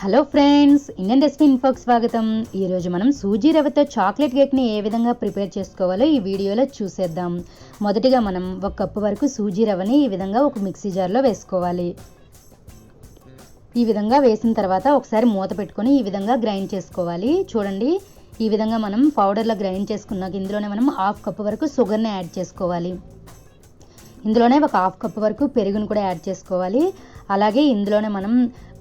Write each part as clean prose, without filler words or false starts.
Hello friends, Indian recipe ఇన్ఫోకి స్వాగతం. ఈరోజు మనం సూజీ రవ్వతో చాక్లెట్ కేక్ని ఏ విధంగా ప్రిపేర్ చేసుకోవాలో ఈ వీడియోలో చూసేద్దాం. మొదటిగా మనం 1 కప్పు వరకు సూజీ రవ్వని ఈ విధంగా ఒక మిక్సీ జార్లో వేసుకోవాలి. ఈ విధంగా వేసిన తర్వాత ఒకసారి మూత పెట్టుకొని ఈ విధంగా గ్రైండ్ చేసుకోవాలి. చూడండి, ఈ విధంగా మనం పౌడర్లో గ్రైండ్ చేసుకున్నాక ఇందులోనే మనం 1/2 కప్పు వరకు షుగర్ని యాడ్ చేసుకోవాలి. ఇందులోనే ఒక 1/2 కప్పు వరకు పెరుగును కూడా యాడ్ చేసుకోవాలి. అలాగే ఇందులోనే మనం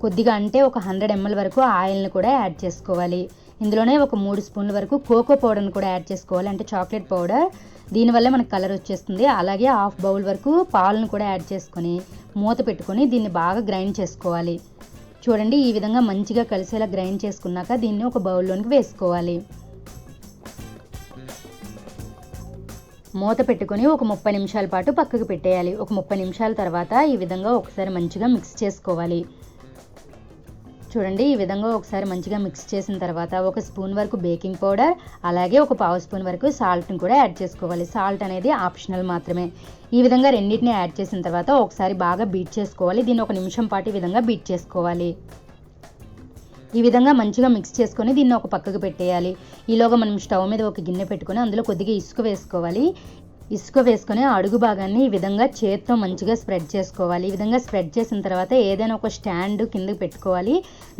కొద్దిగా అంటే ఒక 100 ml వరకు ఆయిల్ని కూడా యాడ్ చేసుకోవాలి. ఇందులోనే ఒక 3 స్పూన్ల వరకు కోకో పౌడర్ని కూడా యాడ్ చేసుకోవాలి, అంటే చాక్లెట్ పౌడర్. దీనివల్ల మనకు కలర్ వచ్చేస్తుంది. అలాగే 1/2 బౌల్ వరకు పాలను కూడా యాడ్ చేసుకొని మూత పెట్టుకొని దీన్ని బాగా గ్రైండ్ చేసుకోవాలి. చూడండి, ఈ విధంగా మంచిగా కలిసేలా గ్రైండ్ చేసుకున్నాక దీన్ని ఒక బౌల్లోనికి వేసుకోవాలి. మూత పెట్టుకొని ఒక 30 నిమిషాల పాటు పక్కకు పెట్టేయాలి. ఒక 30 నిమిషాల తర్వాత ఈ విధంగా ఒకసారి మంచిగా మిక్స్ చేసుకోవాలి. చూడండి, ఈ విధంగా ఒకసారి మంచిగా మిక్స్ చేసిన తర్వాత 1 స్పూన్ వరకు బేకింగ్ పౌడర్, అలాగే ఒక 1/2 స్పూన్ వరకు సాల్ట్ని కూడా యాడ్ చేసుకోవాలి. సాల్ట్ అనేది ఆప్షనల్ మాత్రమే. ఈ విధంగా రెండింటిని యాడ్ చేసిన తర్వాత ఒకసారి బాగా బీట్ చేసుకోవాలి. దీన్ని 1 నిమిషం పాటు ఈ విధంగా బీట్ చేసుకోవాలి. ఈ విధంగా మంచిగా మిక్స్ చేసుకొని దీన్ని ఒక పక్కకు పెట్టేయాలి. ఈలోగా మనం స్టవ్ మీద ఒక గిన్నె పెట్టుకొని అందులో కొద్దిగా ఇసుక వేసుకోవాలి. ఇసుక వేసుకొని అడుగు భాగాన్ని ఈ విధంగా చేత్తో మంచిగా స్ప్రెడ్ చేసుకోవాలి. ఈ విధంగా స్ప్రెడ్ చేసిన తర్వాత ఏదైనా ఒక స్టాండ్ కిందకి పెట్టుకోవాలి.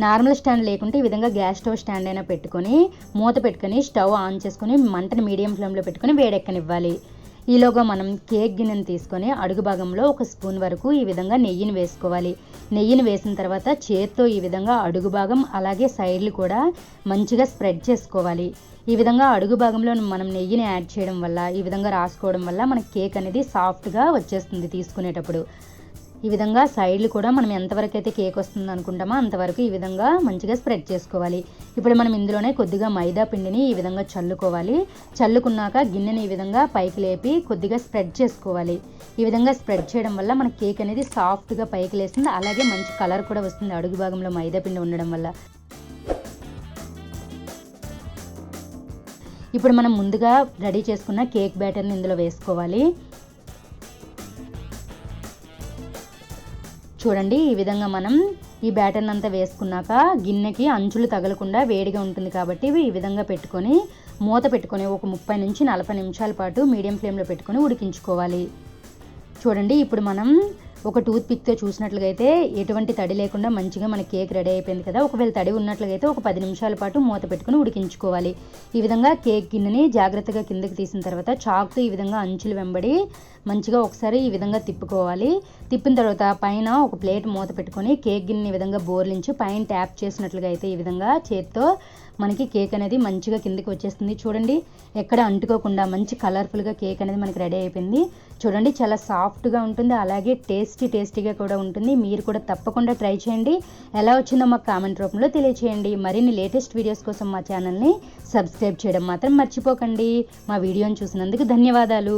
నార్మల్ స్టాండ్ లేకుంటే ఈ విధంగా గ్యాస్ స్టవ్ స్టాండ్ అయినా పెట్టుకొని మూత పెట్టుకొని స్టవ్ ఆన్ చేసుకొని మంటని మీడియం ఫ్లేమ్లో పెట్టుకొని వేడెక్కనివ్వాలి. ఈలోగా మనం కేక్ గిన్నెని తీసుకొని అడుగు భాగంలో 1 స్పూన్ వరకు ఈ విధంగా నెయ్యిని వేసుకోవాలి. నెయ్యిని వేసిన తర్వాత చేత్తో ఈ విధంగా అడుగు భాగం అలాగే సైడ్లు కూడా మంచిగా స్ప్రెడ్ చేసుకోవాలి. ఈ విధంగా అడుగు భాగంలో మనం నెయ్యిని యాడ్ చేయడం వల్ల, ఈ విధంగా రాసుకోవడం వల్ల మన కేక్ అనేది సాఫ్ట్గా వచ్చేస్తుంది తీసుకునేటప్పుడు. ఈ విధంగా సైడ్లు కూడా మనం ఎంతవరకు అయితే కేక్ వస్తుంది అనుకుంటామో అంతవరకు ఈ విధంగా మంచిగా స్ప్రెడ్ చేసుకోవాలి. ఇప్పుడు మనం ఇందులోనే కొద్దిగా మైదా పిండిని ఈ విధంగా చల్లుకోవాలి. చల్లుకున్నాక గిన్నెని ఈ విధంగా పైకి లేపి కొద్దిగా స్ప్రెడ్ చేసుకోవాలి. ఈ విధంగా స్ప్రెడ్ చేయడం వల్ల మన కేక్ అనేది సాఫ్ట్గా పైకి లేస్తుంది. అలాగే మంచి కలర్ కూడా వస్తుంది అడుగు భాగంలో మైదా పిండి ఉండడం వల్ల. ఇప్పుడు మనం ముందుగా రెడీ చేసుకున్న కేక్ బ్యాటర్ని ఇందులో వేసుకోవాలి. చూడండి, ఈ విధంగా మనం ఈ బ్యాటర్ని అంతా వేసుకున్నాక గిన్నెకి అంచులు తగలకుండా వేడిగా ఉంటుంది కాబట్టి ఈ విధంగా పెట్టుకొని మూత పెట్టుకొని ఒక 30 నుంచి 40 నిమిషాల పాటు మీడియం ఫ్లేమ్లో పెట్టుకొని ఉడికించుకోవాలి. చూడండి, ఇప్పుడు మనం ఒక టూత్ పిక్తో చూసినట్లుగా అయితే ఎటువంటి తడి లేకుండా మంచిగా మన కేక్ రెడీ అయిపోయింది కదా. ఒకవేళ తడి ఉన్నట్లుగా అయితే ఒక 10 నిమిషాల పాటు మూత పెట్టుకుని ఉడికించుకోవాలి. ఈ విధంగా కేక్ గిన్నెని జాగ్రత్తగా కిందకి తీసిన తర్వాత చాక్తో ఈ విధంగా అంచులు వెంబడి మంచిగా ఒకసారి ఈ విధంగా తిప్పుకోవాలి. తిప్పిన తర్వాత పైన ఒక ప్లేట్ మూత పెట్టుకొని కేక్ గిన్నెని ఈ విధంగా బోర్లించి పైన ట్యాప్ చేసినట్లుగా అయితే ఈ విధంగా చేత్తో మనకి కేక్ అనేది మంచిగా కిందకి వచ్చేస్తుంది. చూడండి, ఎక్కడ అంటుకోకుండా మంచి కలర్ఫుల్గా కేక్ అనేది మనకి రెడీ అయిపోయింది. చూడండి, చాలా సాఫ్ట్గా ఉంటుంది, అలాగే టేస్టీగా కూడా ఉంటుంది. మీరు కూడా తప్పకుండా ట్రై చేయండి. ఎలా వచ్చిందో మాకు కామెంట్ రూపంలో తెలియచేయండి. మరిన్ని లేటెస్ట్ వీడియోస్ కోసం మా ఛానల్ని సబ్స్క్రైబ్ చేయడం మాత్రం మర్చిపోకండి. మా వీడియోని చూసినందుకు ధన్యవాదాలు.